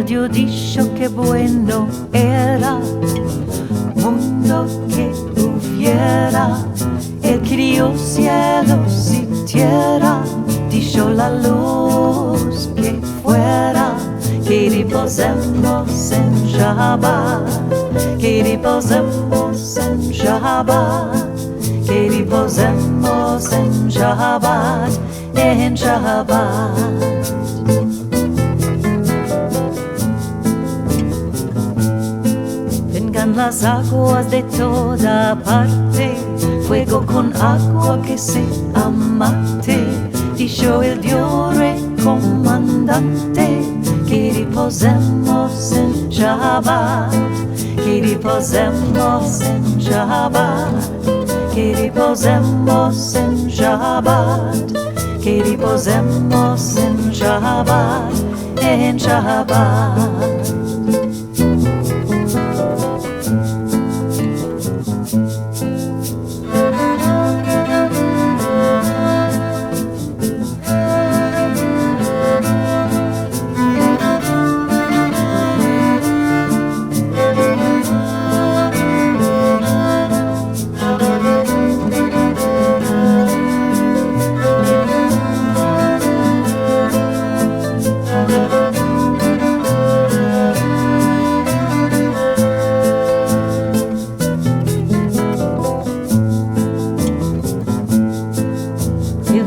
Dios dijo que bueno era mundo que hubiera. Él crió cielos y tierra, dijo la luz que fuera. Que reposemos en Shabbat, que reposemos en Shabbat, que reposemos en Shabbat, en Shabbat. Vengan las aguas de toda parte, fuego con agua que se amate, dijo el Dios recomandante. Que reposemos en Shabbat, que reposemos en Shabbat, que reposemos en Shabbat, que reposemos en Shabbat, en Shabbat.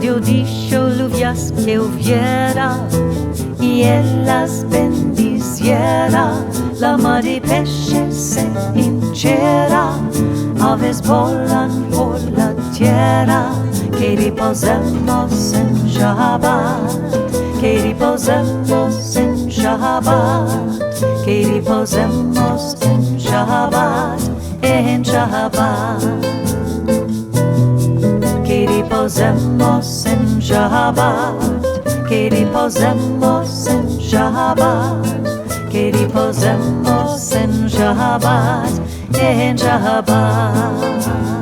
Dios dijo lluvias que hubiera y Él las bendiciera. La mar de peces se hinchera, aves volan por la tierra. Que reposemos en Shabbat, que reposemos en Shabbat, que reposemos en Shabbat, en Shabbat. Que reposemos en Shabbat, que reposemos en Shabbat, que reposemos en Shabbat, en Shabbat.